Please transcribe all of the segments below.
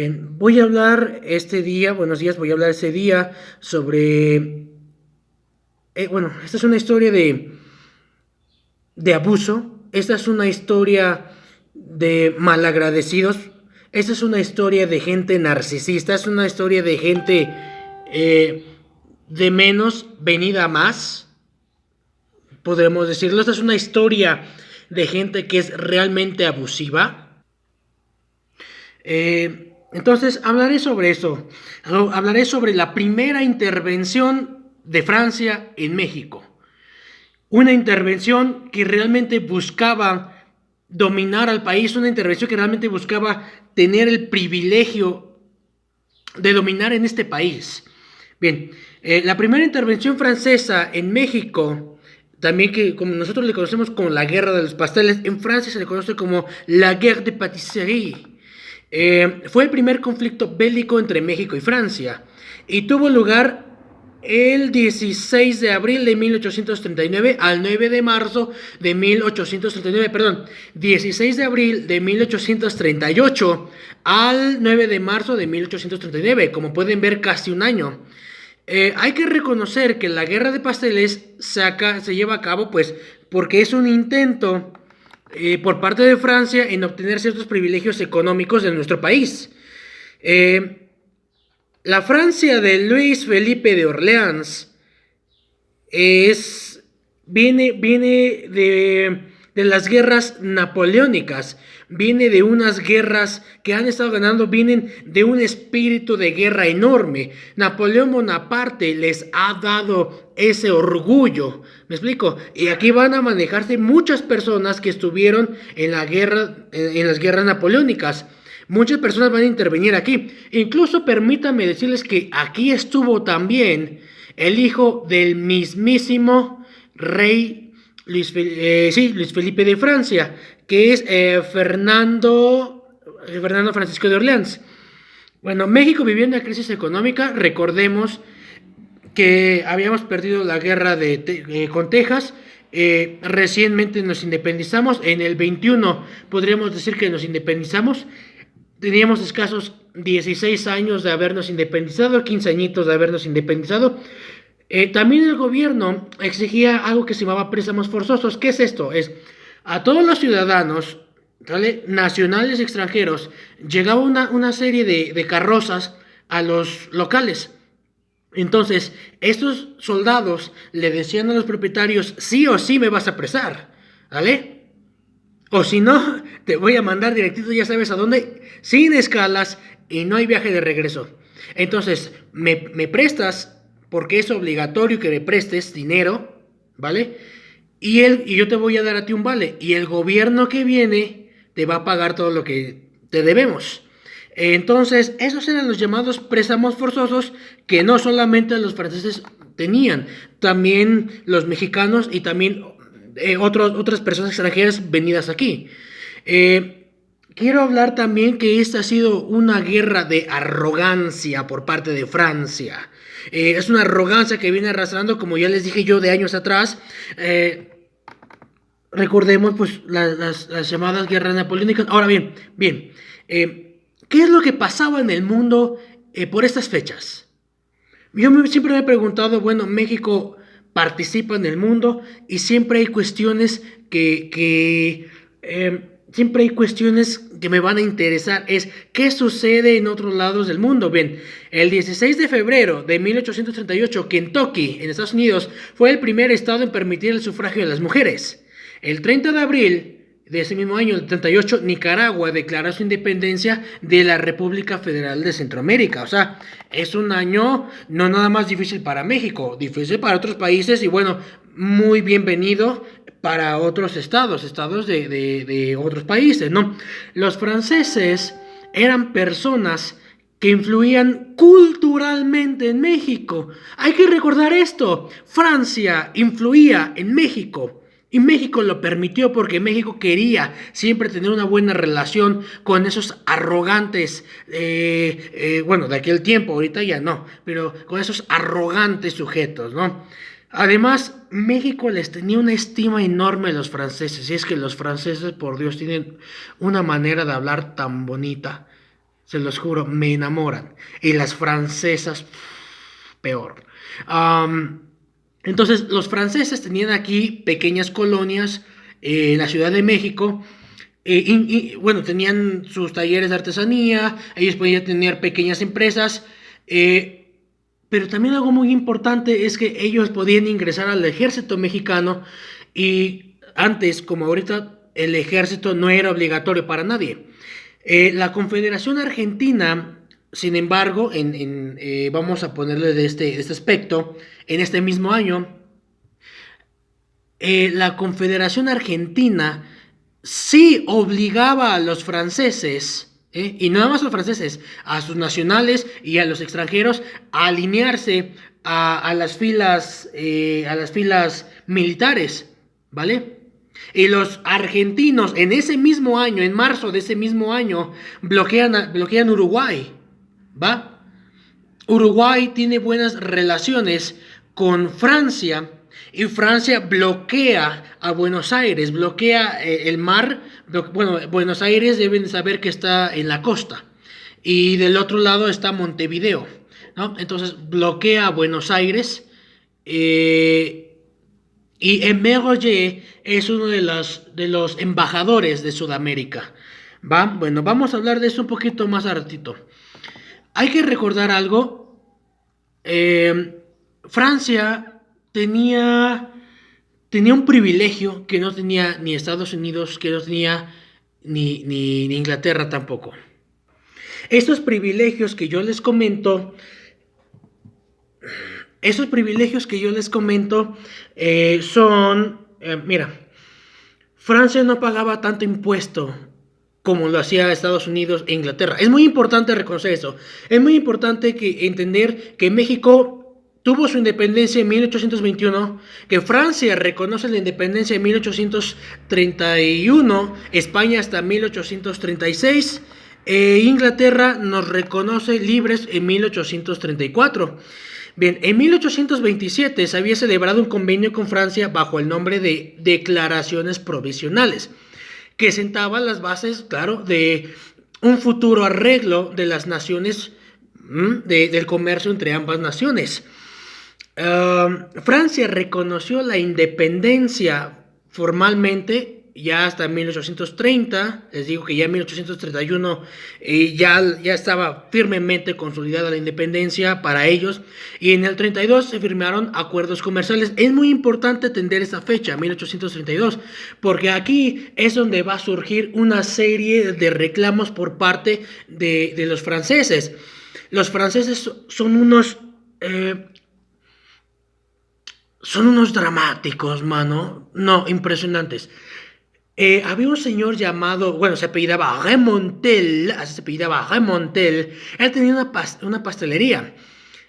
Bien, voy a hablar este día, buenos días, voy a hablar ese día sobre, esta es una historia de abuso, esta es una historia de malagradecidos, esta es una historia de gente narcisista, es una historia de gente eh, de menos venida a más, podremos decirlo, esta es una historia de gente que es realmente abusiva. Entonces, hablaré sobre eso. Hablaré sobre la primera intervención de Francia en México. Una intervención que realmente buscaba dominar al país, una intervención que realmente buscaba tener el privilegio de dominar en este país. Bien, la primera intervención francesa en México, también que como nosotros le conocemos como la Guerra de los Pasteles, en Francia se le conoce como la Guerre de Pâtisserie. Fue el primer conflicto bélico entre México y Francia y tuvo lugar el 16 de abril de 1839 al 9 de marzo de 1839, perdón, 16 de abril de 1838 al 9 de marzo de 1839, como pueden ver casi un año. Hay que reconocer que la Guerra de Pasteles se lleva a cabo pues porque es un intento por parte de Francia en obtener ciertos privilegios económicos de nuestro país. La Francia de Luis Felipe de Orleans viene de las guerras napoleónicas, viene de unas guerras que han estado ganando, vienen de un espíritu de guerra enorme. Napoleón Bonaparte les ha dado ese orgullo, ¿me explico? Y aquí van a manejarse muchas personas que estuvieron en la guerra, en las guerras napoleónicas. Muchas personas van a intervenir aquí. Incluso permítanme decirles que aquí estuvo también el hijo del mismísimo rey Luis Felipe de Francia, que es Fernando Francisco de Orleans. Bueno, México vivió una crisis económica. Recordemos que habíamos perdido la guerra con Texas. Recientemente nos independizamos. En el 21 podríamos decir que nos independizamos. Teníamos escasos 16 años de habernos independizado, 15 añitos de habernos independizado. También el gobierno exigía algo que se llamaba préstamos forzosos. ¿Qué es esto? Es a todos los ciudadanos, ¿vale?, nacionales y extranjeros, llegaba una serie de carrozas a los locales. Entonces, estos soldados le decían a los propietarios, sí o sí me vas a prestar, ¿vale? O si no, te voy a mandar directito, ya sabes a dónde, sin escalas y no hay viaje de regreso. Entonces, me prestas porque es obligatorio que me prestes dinero, ¿vale? Y yo te voy a dar a ti un vale. Y el gobierno que viene te va a pagar todo lo que te debemos. Entonces, esos eran los llamados préstamos forzosos que no solamente los franceses tenían, también los mexicanos y también otras personas extranjeras venidas aquí. Quiero hablar también que esta ha sido una guerra de arrogancia por parte de Francia. Es una arrogancia que viene arrastrando, como ya les dije yo, de años atrás. Recordemos pues las llamadas guerras napoleónicas. Ahora bien, ¿qué es lo que pasaba en el mundo por estas fechas? Siempre me he preguntado, bueno, México participa en el mundo y siempre hay cuestiones siempre hay cuestiones que me van a interesar. Es qué sucede en otros lados del mundo. Bien, el 16 de febrero de 1838, Kentucky, en Estados Unidos, fue el primer estado en permitir el sufragio de las mujeres. El 30 de abril de ese mismo año, el 38, Nicaragua declaró su independencia de la República Federal de Centroamérica. O sea, es un año no nada más difícil para México, difícil para otros países y bueno, muy bienvenido para otros estados de otros países, ¿no? Los franceses eran personas que influían culturalmente en México. Hay que recordar esto. Francia influía en México. Y México lo permitió porque México quería siempre tener una buena relación con esos arrogantes, bueno, de aquel tiempo, ahorita ya no, pero con esos arrogantes sujetos, ¿no? Además, México les tenía una estima enorme a los franceses, y es que los franceses, por Dios, tienen una manera de hablar tan bonita. se los juro, me enamoran. Y las francesas, peor. Entonces, los franceses tenían aquí pequeñas colonias en la Ciudad de México. Bueno, tenían sus talleres de artesanía, ellos podían tener pequeñas empresas, pero también algo muy importante es que ellos podían ingresar al ejército mexicano y antes, como ahorita, el ejército no era obligatorio para nadie. La Confederación Argentina, sin embargo, vamos a ponerle de este aspecto, en este mismo año, la Confederación Argentina sí obligaba a los franceses, y no nada más a los franceses, a sus nacionales y a los extranjeros a alinearse a las filas militares, ¿vale? Y los argentinos en ese mismo año, en marzo de ese mismo año, bloquean Uruguay, ¿va? Uruguay tiene buenas relaciones con Francia y Francia bloquea a Buenos Aires, bloquea el mar. Bueno, Buenos Aires deben saber que está en la costa y del otro lado está Montevideo, ¿no? Entonces bloquea a Buenos Aires y Emerge es uno de los embajadores de Sudamérica, ¿va? Bueno, vamos a hablar de eso un poquito más a ratito. Hay que recordar algo. Francia tenía un privilegio que no tenía ni Estados Unidos, que no tenía ni Inglaterra tampoco. Estos privilegios que yo les comento, son, mira, Francia no pagaba tanto impuesto como lo hacía Estados Unidos e Inglaterra. Es muy importante reconocer eso. Es muy importante entender que México tuvo su independencia en 1821, que Francia reconoce la independencia en 1831, España hasta 1836, Inglaterra nos reconoce libres en 1834. Bien, en 1827 se había celebrado un convenio con Francia bajo el nombre de Declaraciones Provisionales, que sentaba las bases, claro, de un futuro arreglo de las naciones, del comercio entre ambas naciones. Francia reconoció la independencia formalmente ya hasta 1830, les digo que ya en 1831 ya estaba firmemente consolidada la independencia para ellos, y en el 32 se firmaron acuerdos comerciales. Es muy importante entender esa fecha, 1832, porque aquí es donde va a surgir una serie de reclamos por parte de los franceses. Los franceses son unos dramáticos, mano. No, impresionantes. Había un señor llamado, bueno, se apellidaba Remontel, así se apellidaba Remontel. Él tenía una pastelería.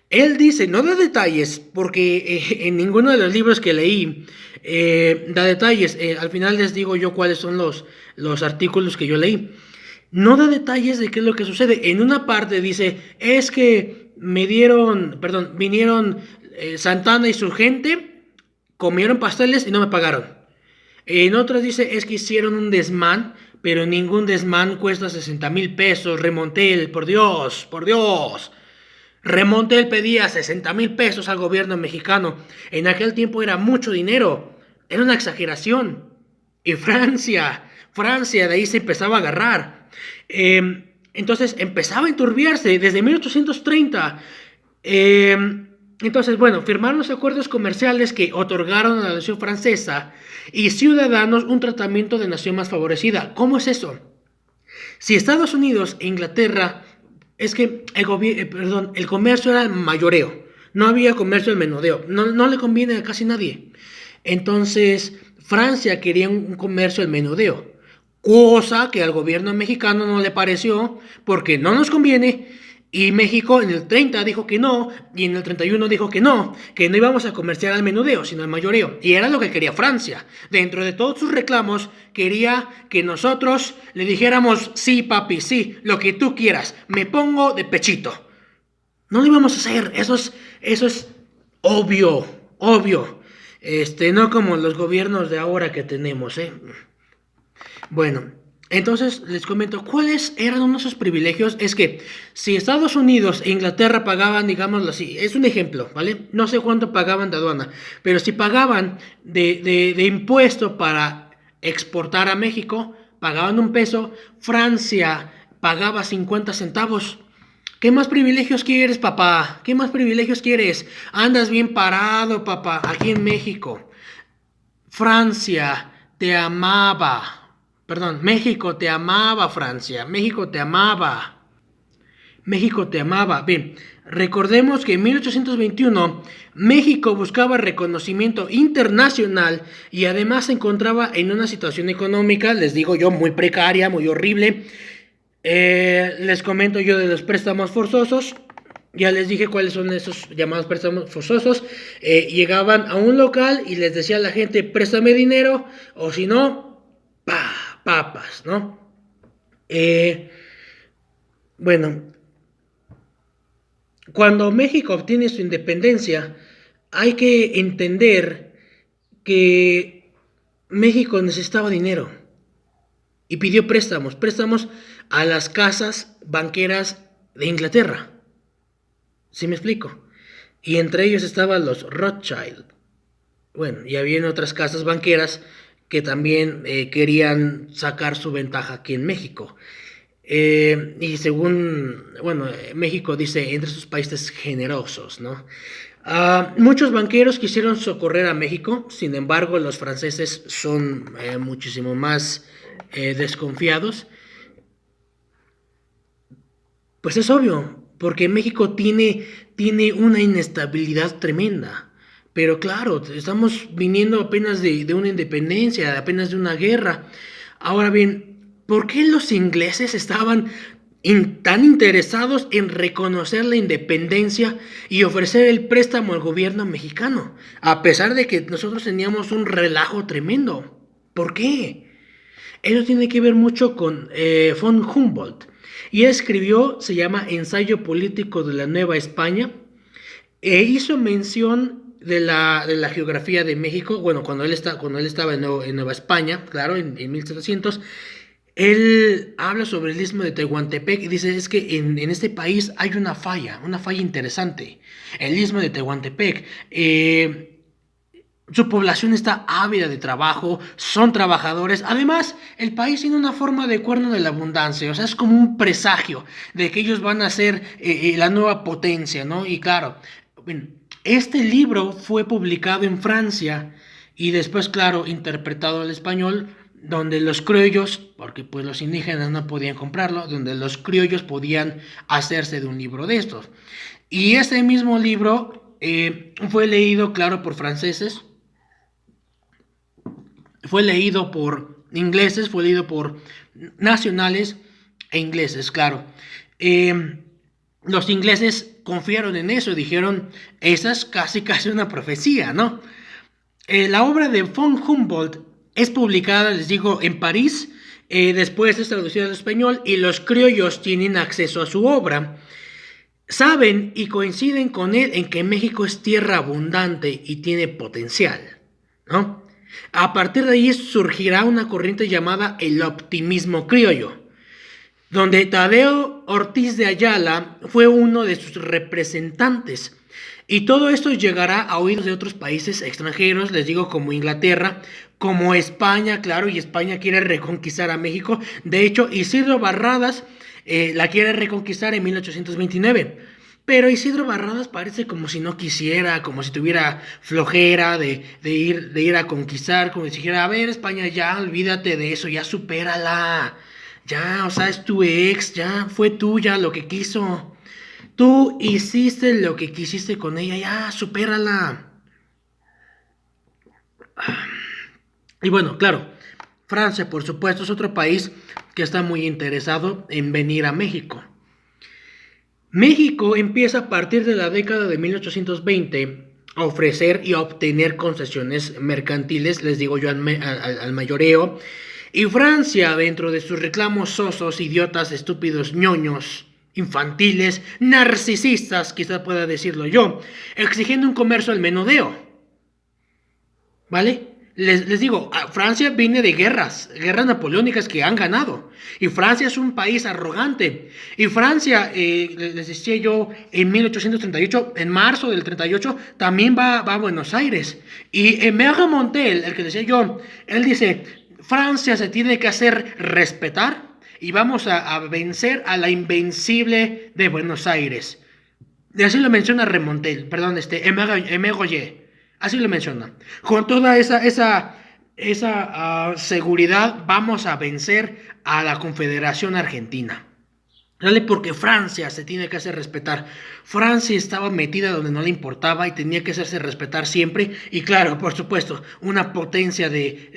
Él dice, no da detalles, porque en ninguno de los libros que leí da detalles. Al final les digo yo cuáles son los artículos que yo leí. No da detalles de qué es lo que sucede. En una parte dice, es que vinieron Santana y su gente, comieron pasteles y no me pagaron. En otras dice, es que hicieron un desmán, pero ningún desmán cuesta 60,000 pesos. Remontel, por Dios. Remontel pedía 60,000 pesos al gobierno mexicano. En aquel tiempo era mucho dinero, era una exageración. Y Francia de ahí se empezaba a agarrar. Entonces empezaba a enturbiarse desde 1830. Entonces, bueno, firmaron los acuerdos comerciales que otorgaron a la nación francesa y ciudadanos un tratamiento de nación más favorecida. ¿Cómo es eso? Si Estados Unidos e Inglaterra, es que el comercio era el mayoreo, no había comercio al menudeo, no le conviene a casi nadie. Entonces, Francia quería un comercio al menudeo, cosa que al gobierno mexicano no le pareció porque no nos conviene. Y México en el 30 dijo que no, y en el 31 dijo que no íbamos a comerciar al menudeo, sino al mayoreo. Y era lo que quería Francia. Dentro de todos sus reclamos, quería que nosotros le dijéramos, sí, papi, sí, lo que tú quieras, me pongo de pechito. No lo íbamos a hacer, eso es obvio. No como los gobiernos de ahora que tenemos, Bueno, Entonces les comento cuáles eran uno de esos privilegios. Es que si Estados Unidos e Inglaterra pagaban, digámoslo así, es un ejemplo, ¿vale? No sé cuánto pagaban de aduana, pero si pagaban de impuesto para exportar a México, pagaban $1, Francia pagaba 50 centavos. ¿Qué más privilegios quieres, papá? ¿Qué más privilegios quieres? Andas bien parado, papá, aquí en México. Francia te amaba. Perdón, México te amaba, Francia. México te amaba. México te amaba. Bien, recordemos que en 1821 México buscaba reconocimiento internacional y además se encontraba en una situación económica, les digo yo, muy precaria, muy horrible. Les comento yo de los préstamos forzosos. Ya les dije cuáles son esos llamados préstamos forzosos. Llegaban a un local y les decía a la gente, préstame dinero, o si no, papas, ¿no? Bueno, cuando México obtiene su independencia, hay que entender que México necesitaba dinero y pidió préstamos a las casas banqueras de Inglaterra. ¿Sí me explico? Y entre ellos estaban los Rothschild. Bueno, y había otras casas banqueras que también querían sacar su ventaja aquí en México. Y según, bueno, México dice entre sus países generosos, ¿no? Muchos banqueros quisieron socorrer a México, sin embargo, los franceses son muchísimo más desconfiados. Pues es obvio, porque México tiene una inestabilidad tremenda. Pero claro, estamos viniendo apenas de una independencia, apenas de una guerra. Ahora bien, ¿por qué los ingleses estaban tan interesados en reconocer la independencia y ofrecer el préstamo al gobierno mexicano? A pesar de que nosotros teníamos un relajo tremendo. ¿Por qué? Eso tiene que ver mucho con von Humboldt. Y escribió, se llama Ensayo Político de la Nueva España, e hizo mención de la geografía de México. Bueno, cuando él estaba en Nueva España, claro, en 1700, él habla sobre el istmo de Tehuantepec y dice, es que en este país hay una falla interesante, el istmo de Tehuantepec. Su población está ávida de trabajo, son trabajadores. Además, el país tiene una forma de cuerno de la abundancia, o sea, es como un presagio de que ellos van a ser la nueva potencia, ¿no? Y claro, este libro fue publicado en Francia y después, claro, interpretado al español, donde los criollos, porque pues los indígenas no podían comprarlo, donde los criollos podían hacerse de un libro de estos. Y ese mismo libro fue leído, claro, por franceses, fue leído por ingleses, fue leído por nacionales e ingleses, claro. Los ingleses confiaron en eso, dijeron, esa es casi una profecía, ¿no? La obra de von Humboldt es publicada, les digo, en París, después es traducida al español y los criollos tienen acceso a su obra. Saben y coinciden con él en que México es tierra abundante y tiene potencial, ¿no? A partir de ahí surgirá una corriente llamada el optimismo criollo, donde Tadeo Ortiz de Ayala fue uno de sus representantes. Y todo esto llegará a oídos de otros países extranjeros, les digo, como Inglaterra, como España, claro, y España quiere reconquistar a México. De hecho, Isidro Barradas la quiere reconquistar en 1829. Pero Isidro Barradas parece como si no quisiera, como si tuviera flojera de ir a conquistar, como si dijera, a ver, España, ya olvídate de eso, ya supérala. Ya, o sea, es tu ex, ya fue tuya lo que quiso. Tú hiciste lo que quisiste con ella, ya, supérala. Y bueno, claro, Francia, por supuesto, es otro país que está muy interesado en venir a México. México empieza a partir de la década de 1820 a ofrecer y a obtener concesiones mercantiles, les digo yo, al mayoreo. Y Francia, dentro de sus reclamos sosos, idiotas, estúpidos, ñoños, infantiles, narcisistas, quizás pueda decirlo yo, exigiendo un comercio al menudeo. ¿Vale? Les digo, Francia viene de guerras napoleónicas que han ganado. Y Francia es un país arrogante. Y Francia, les decía yo, en 1838, en marzo del 38, también va a Buenos Aires. Y Emerge Montel, el que decía yo, él dice, Francia se tiene que hacer respetar y vamos a vencer a la invencible de Buenos Aires. Y así lo menciona Remontel, perdón, Emerge. Así lo menciona. Con toda esa seguridad vamos a vencer a la Confederación Argentina. ¿Vale? Porque Francia se tiene que hacer respetar. Francia estaba metida donde no le importaba y tenía que hacerse respetar siempre. Y claro, por supuesto, una potencia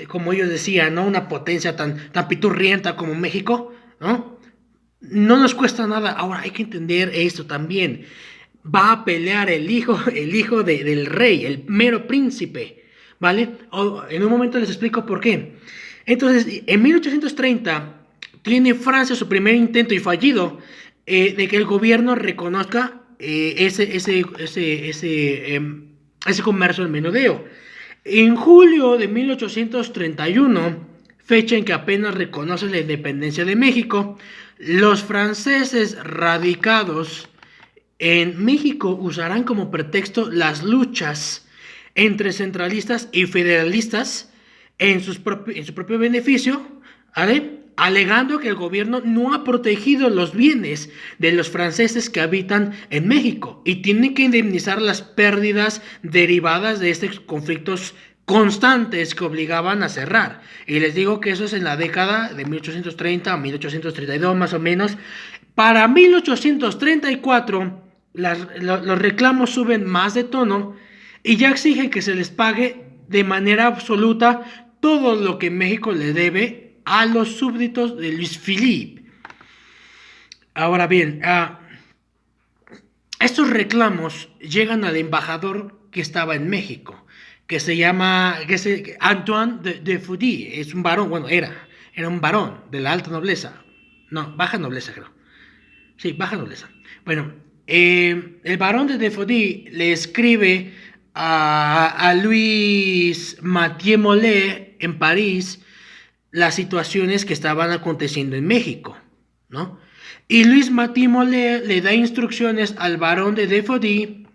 como ellos decían, ¿no? Una potencia tan piturrienta como México, ¿no? No nos cuesta nada. Ahora hay que entender esto también. Va a pelear el hijo del rey, el mero príncipe, ¿vale? En un momento les explico por qué. Entonces, en 1830 tiene Francia su primer intento y fallido de que el gobierno reconozca ese comercio del menudeo. En julio de 1831, fecha en que apenas reconoce la independencia de México, los franceses radicados en México usarán como pretexto las luchas entre centralistas y federalistas en su propio beneficio, ¿vale? Alegando que el gobierno no ha protegido los bienes de los franceses que habitan en México y tiene que indemnizar las pérdidas derivadas de estos conflictos constantes que obligaban a cerrar. Y les digo que eso es en la década de 1830 a 1832 más o menos. Para 1834 los reclamos suben más de tono y ya exigen que se les pague de manera absoluta todo lo que México le debe a los súbditos de Luis Philippe. Ahora bien, estos reclamos llegan al embajador que estaba en México, que se llama Antoine de Foudy. Es un varón, bueno, era un varón de la alta nobleza. No, baja nobleza creo. Sí, baja nobleza. Bueno, el barón de Defaudy le escribe a Luis Mathieu Molé en París las situaciones que estaban aconteciendo en México, ¿no? Y Luis Mathieu Molé le da instrucciones al barón de Defaudy,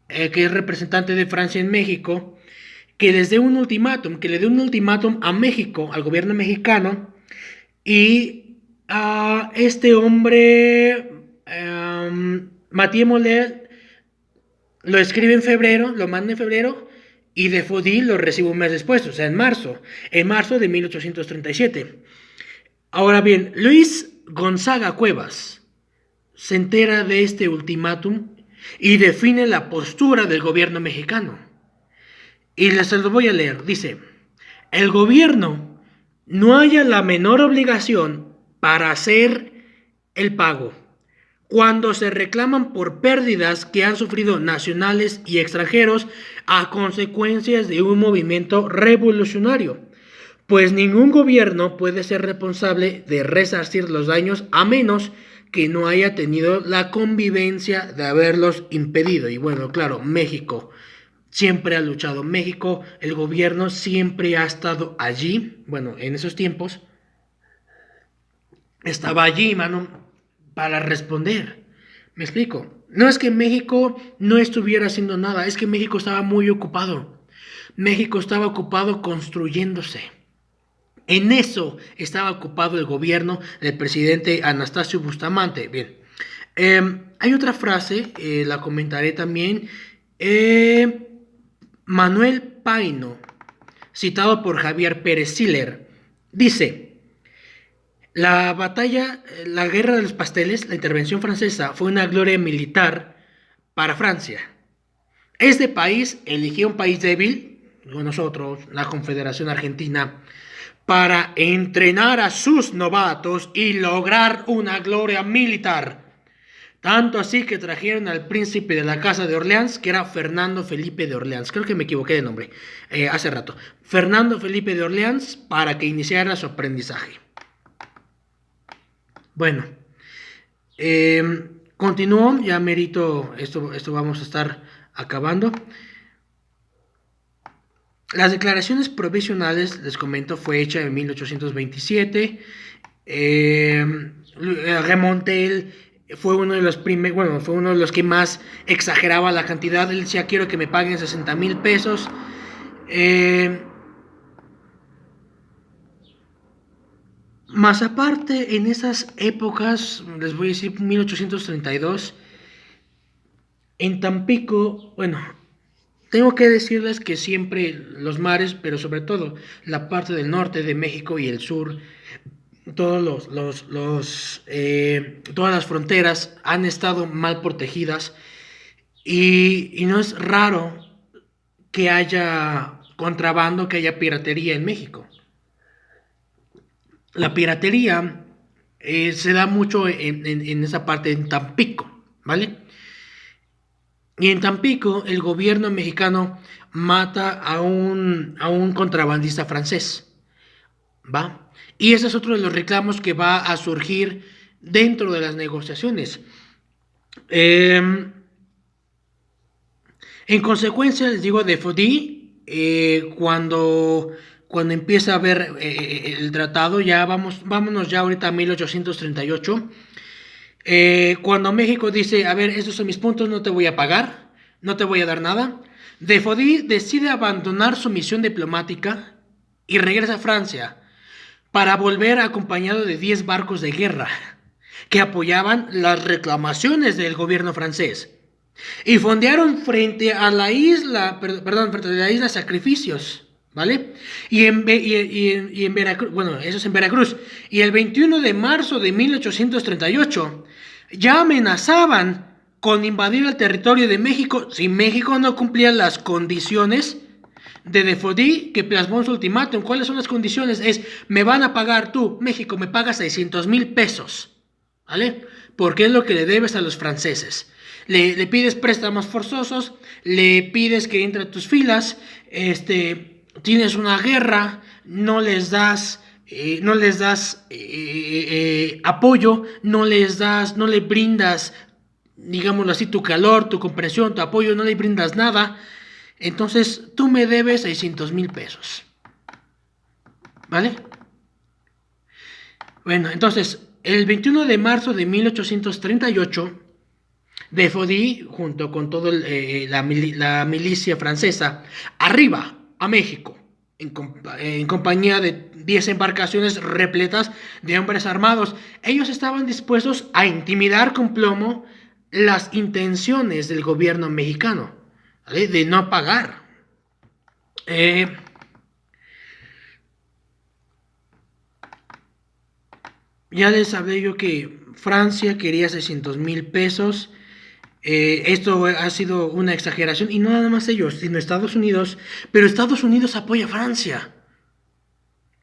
que es representante de Francia en México, que les dé un ultimátum, que le dé un ultimátum a México, al gobierno mexicano, y este hombre, Mathieu Molé, lo escribe en febrero, lo manda en febrero, y Defaudy lo recibe un mes después, o sea, en marzo de 1837. Ahora bien, Luis Gonzaga Cuevas se entera de este ultimátum y define la postura del gobierno mexicano. Y les lo voy a leer. Dice, el gobierno no haya la menor obligación para hacer el pago cuando se reclaman por pérdidas que han sufrido nacionales y extranjeros a consecuencias de un movimiento revolucionario, pues ningún gobierno puede ser responsable de resarcir los daños a menos que no haya tenido la convivencia de haberlos impedido. Y bueno, claro, México siempre ha luchado. México, el gobierno siempre ha estado allí. Bueno, en esos tiempos estaba allí, mano, para responder. ¿Me explico? No es que México no estuviera haciendo nada, es que México estaba muy ocupado. México estaba ocupado construyéndose. En eso estaba ocupado el gobierno del presidente Anastasio Bustamante. Bien, hay otra frase, la comentaré también. Manuel Paino, citado por Javier Pérez Siller, dice: la guerra de los pasteles, la intervención francesa, fue una gloria militar para Francia. Este país eligió un país débil, nosotros, la Confederación Argentina, para entrenar a sus novatos y lograr una gloria militar. Tanto así que trajeron al príncipe de la casa de Orleans, que era Fernando Felipe de Orleans. Creo que me equivoqué de nombre hace rato. Fernando Felipe de Orleans, para que iniciara su aprendizaje. Bueno, continúo, ya merito, esto vamos a estar acabando. Las declaraciones provisionales, les comento, fue hecha en 1827. Remontel fue uno de los fue uno de los que más exageraba la cantidad. Él decía, quiero que me paguen 60,000 pesos. Más aparte, en esas épocas, les voy a decir 1832, en Tampico, tengo que decirles que siempre los mares, pero sobre todo la parte del norte de México y el sur, todos todas las fronteras han estado mal protegidas y no es raro que haya contrabando, que haya piratería en México. La piratería se da mucho en esa parte, en Tampico, ¿vale? Y en Tampico el gobierno mexicano mata a un contrabandista francés, ¿va? Y ese es otro de los reclamos que va a surgir dentro de las negociaciones. En consecuencia, les digo, de Fodí, cuando empieza a ver el tratado, ya vámonos ya ahorita a 1838. Cuando México dice, a ver, estos son mis puntos, no te voy a pagar, no te voy a dar nada, Defodí decide abandonar su misión diplomática y regresa a Francia para volver acompañado de 10 barcos de guerra que apoyaban las reclamaciones del gobierno francés y fondearon frente a la isla, frente a la isla Sacrificios, ¿vale? Y en Veracruz, eso es en Veracruz, y el 21 de marzo de 1838 ya amenazaban con invadir el territorio de México si México no cumplía las condiciones de Defodí, que plasmó en su ultimátum. ¿Cuáles son las condiciones? Me van a pagar tú, México, me pagas 600,000 pesos, ¿vale? Porque es lo que le debes a los franceses. Le pides préstamos forzosos, le pides que entre a tus filas, tienes una guerra, no les das apoyo, no le brindas, digámoslo así, tu calor, tu comprensión, tu apoyo, no le brindas nada. Entonces tú me debes 600,000 pesos, ¿vale? Bueno, entonces el 21 de marzo de 1838 Defodí, junto con toda la milicia francesa, arriba a México, en compañía de 10 embarcaciones repletas de hombres armados. Ellos estaban dispuestos a intimidar con plomo las intenciones del gobierno mexicano, ¿vale? De no pagar. Ya les hablé yo que Francia quería 600,000 pesos. Esto ha sido una exageración, y no nada más ellos, sino Estados Unidos, pero Estados Unidos apoya a Francia.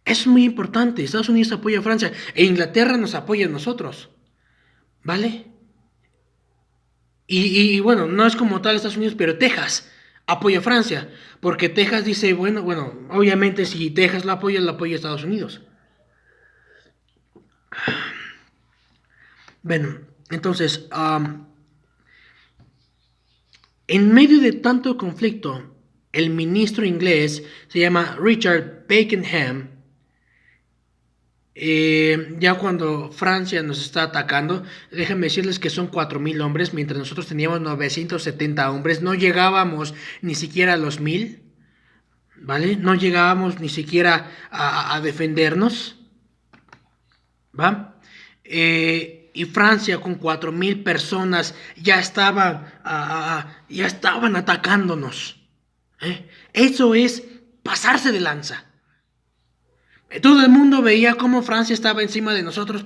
Eso es muy importante. Estados Unidos apoya a Francia e Inglaterra nos apoya a nosotros, ¿vale? Y bueno, no es como tal Estados Unidos, pero Texas apoya a Francia, porque Texas dice, bueno, obviamente si Texas lo apoya Estados Unidos. Bueno, entonces, en medio de tanto conflicto, el ministro inglés se llama Richard Pakenham. Ya cuando Francia nos está atacando, déjenme decirles que son 4,000 hombres, mientras nosotros teníamos 970 hombres. No llegábamos ni siquiera a los 1,000, ¿vale? No llegábamos ni siquiera a defendernos, ¿va? Y Francia con 4,000 personas ya estaban atacándonos. Eso es pasarse de lanza. Todo el mundo veía cómo Francia estaba encima de nosotros,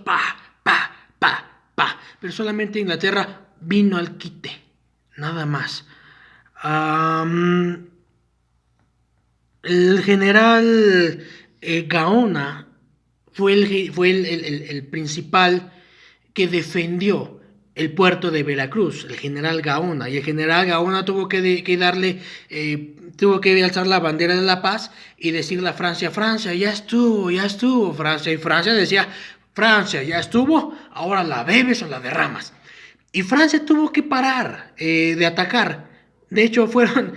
pero solamente Inglaterra vino al quite, nada más. El general Gaona fue el principal que defendió el puerto de Veracruz, el general Gaona, y el general Gaona tuvo que alzar la bandera de la paz y decirle a Francia, ya estuvo, Francia, y Francia decía, Francia, ya estuvo, ahora la bebes o la derramas. Y Francia tuvo que parar de atacar. De hecho, fueron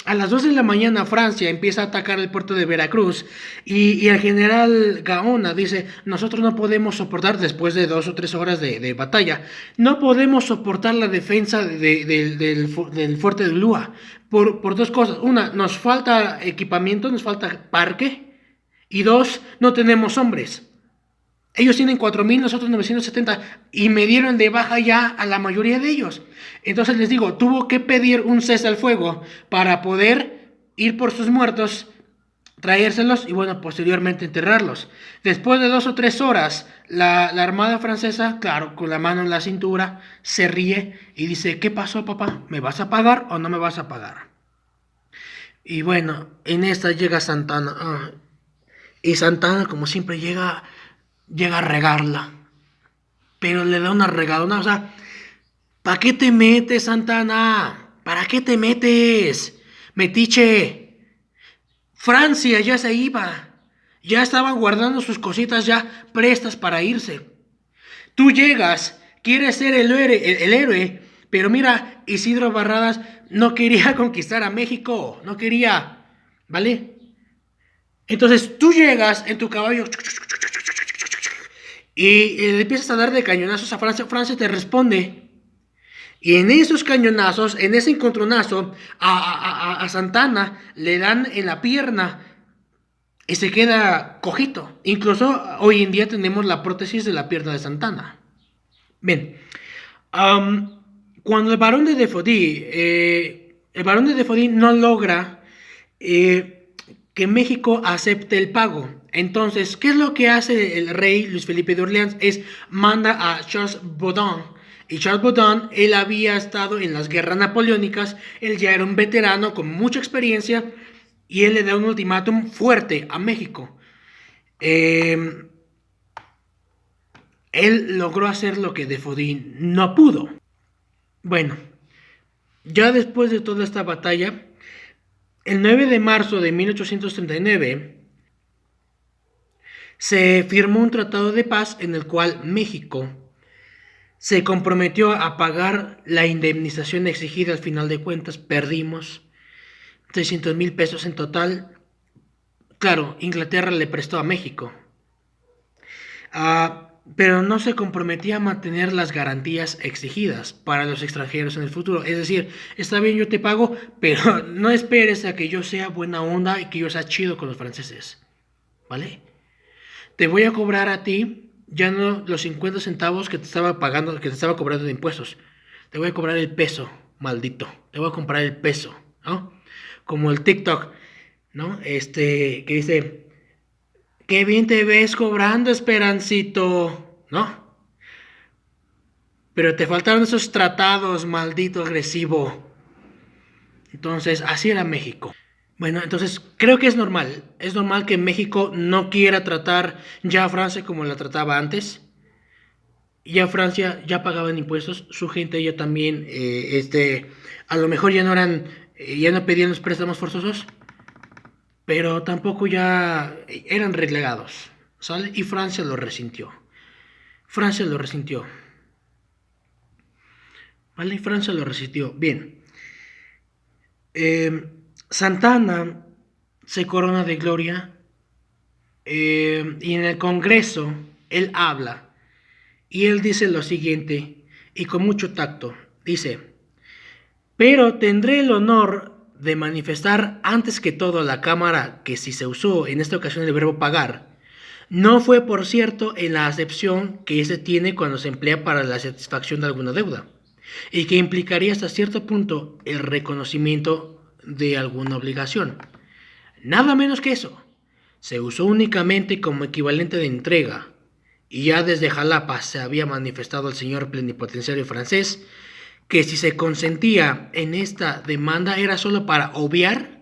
a las 2 de la mañana Francia empieza a atacar el puerto de Veracruz y el general Gaona dice, nosotros no podemos soportar, después de 2 o 3 horas de batalla, no podemos soportar la defensa del fuerte de Ulúa por dos cosas. Una, nos falta equipamiento, nos falta parque y dos, no tenemos hombres. Ellos tienen 4.000, nosotros 970 y me dieron de baja ya a la mayoría de ellos. Entonces les digo, tuvo que pedir un cese al fuego para poder ir por sus muertos, traérselos y bueno, posteriormente enterrarlos. Después de 2 o 3 horas, la Armada francesa, claro, con la mano en la cintura, se ríe y dice, ¿qué pasó, papá? ¿Me vas a pagar o no me vas a pagar? Y bueno, en esta llega Santana. Y Santana, como siempre, llega a regarla, pero le da una regadona, o sea, ¿para qué te metes, Santana? ¿Para qué te metes? Metiche. Francia ya se iba, ya estaban guardando sus cositas ya prestas para irse. Tú llegas, quieres ser el héroe, pero mira, Isidro Barradas no quería conquistar a México, no quería, ¿vale? Entonces tú llegas en tu caballo y le empiezas a dar de cañonazos a Francia. Francia te responde. Y en esos cañonazos, en ese encontronazo, a Santana le dan en la pierna y se queda cojito. Incluso hoy en día tenemos la prótesis de la pierna de Santana. Bien, cuando el barón de Defodí no logra que México acepte el pago. Entonces, ¿qué es lo que hace el rey Luis Felipe de Orleans? Es manda a Charles Baudon. Y Charles Baudon, él había estado en las guerras napoleónicas, él ya era un veterano con mucha experiencia y él le da un ultimátum fuerte a México. Él logró hacer lo que Defodí no pudo. Bueno, ya después de toda esta batalla, el 9 de marzo de 1839 se firmó un tratado de paz en el cual México se comprometió a pagar la indemnización exigida. Al final de cuentas perdimos 300,000 pesos en total. Claro, Inglaterra le prestó a México, pero no se comprometía a mantener las garantías exigidas para los extranjeros en el futuro. Es decir, está bien, yo te pago, pero no esperes a que yo sea buena onda y que yo sea chido con los franceses, ¿vale? Te voy a cobrar a ti ya no los 50 centavos que te estaba pagando, que te estaba cobrando de impuestos. Te voy a cobrar el peso, maldito. Te voy a comprar el peso, ¿no? Como el TikTok, ¿no? Que dice, qué bien te ves cobrando, Esperancito, ¿no? Pero te faltaron esos tratados, maldito agresivo. Entonces, así era México. Bueno, entonces creo que es normal que México no quiera tratar ya a Francia como la trataba antes. Ya Francia ya pagaban impuestos, su gente ya también, a lo mejor ya no eran, ya no pedían los préstamos forzosos, pero tampoco ya eran relegados, ¿sale? Y Francia lo resintió. Francia lo resintió. ¿Vale? Francia lo resintió. Bien. Santana se corona de gloria y en el Congreso él habla y él dice lo siguiente y con mucho tacto, dice, pero tendré el honor de manifestar antes que todo a la Cámara que si se usó en esta ocasión el verbo pagar, no fue por cierto en la acepción que se tiene cuando se emplea para la satisfacción de alguna deuda y que implicaría hasta cierto punto el reconocimiento de alguna obligación. Nada menos que eso. Se usó únicamente como equivalente de entrega, y ya desde Jalapa se había manifestado el señor plenipotenciario francés que si se consentía en esta demanda era solo para obviar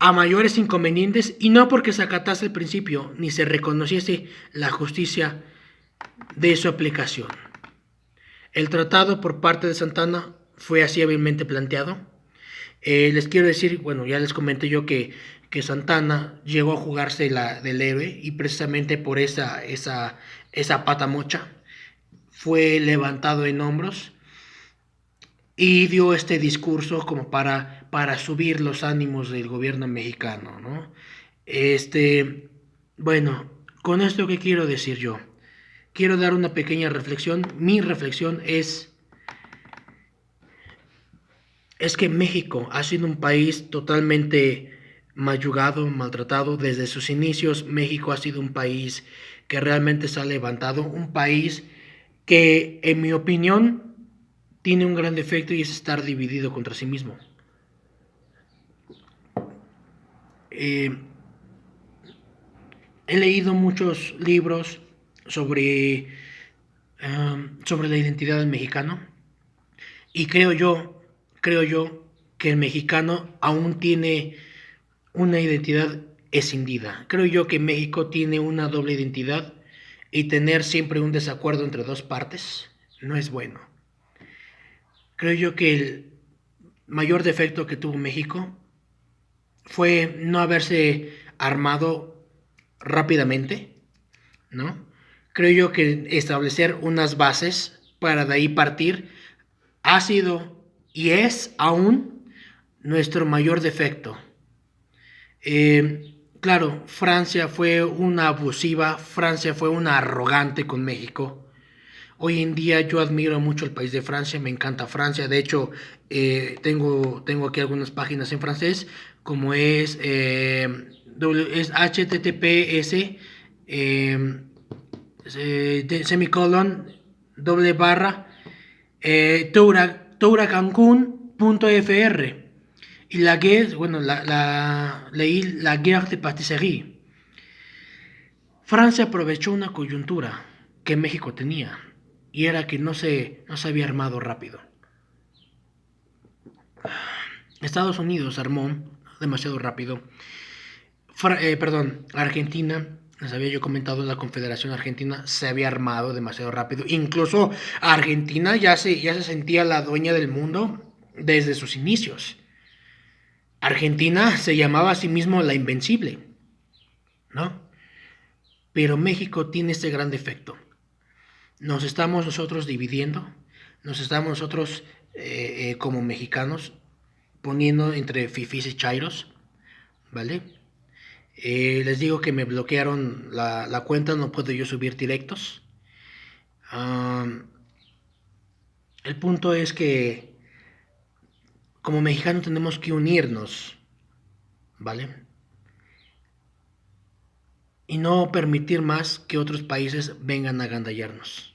a mayores inconvenientes y no porque se acatase el principio ni se reconociese la justicia de su aplicación. El tratado por parte de Santana fue así hábilmente planteado. Les quiero decir, bueno, ya les comenté yo que Santana llegó a jugarse la del héroe y precisamente por esa pata mocha fue levantado en hombros. y dio este discurso como para subir los ánimos del gobierno mexicano, ¿no? Bueno, con esto que quiero decir yo, quiero dar una pequeña reflexión. Mi reflexión es que México ha sido un país totalmente mayugado, maltratado. Desde sus inicios, México ha sido un país que realmente se ha levantado, un país que, en mi opinión, tiene un gran defecto y es estar dividido contra sí mismo. Eh, He leído muchos libros sobre, sobre la identidad del mexicano y creo yo que el mexicano aún tiene una identidad escindida. Creo yo que México tiene una doble identidad y tener siempre un desacuerdo entre dos partes no es bueno. Creo yo que el mayor defecto que tuvo México fue no haberse armado rápidamente, ¿no? Creo yo que establecer unas bases para de ahí partir ha sido y es aún nuestro mayor defecto. Claro, Francia fue una abusiva, Francia fue una arrogante con México. Hoy en día yo admiro mucho el país de Francia, me encanta Francia. De hecho, tengo aquí algunas páginas en francés, como es https semicolon doble barra touracancun.fr y la guerre, bueno, leí la guerre de patisserie. Francia aprovechó una coyuntura que México tenía y era que no se había armado rápido. Estados Unidos armó demasiado rápido. Argentina, les había yo comentado, la Confederación Argentina se había armado demasiado rápido. Incluso Argentina ya se sentía la dueña del mundo desde sus inicios. Argentina se llamaba a sí mismo la Invencible, ¿no? Pero México tiene este gran defecto. Nos estamos nosotros dividiendo, nos estamos nosotros como mexicanos poniendo entre fifís y chairos, ¿vale? Les digo que me bloquearon la cuenta, no puedo yo subir directos. El punto es que como mexicanos tenemos que unirnos, ¿vale? Y no permitir más que otros países vengan a agandallarnos.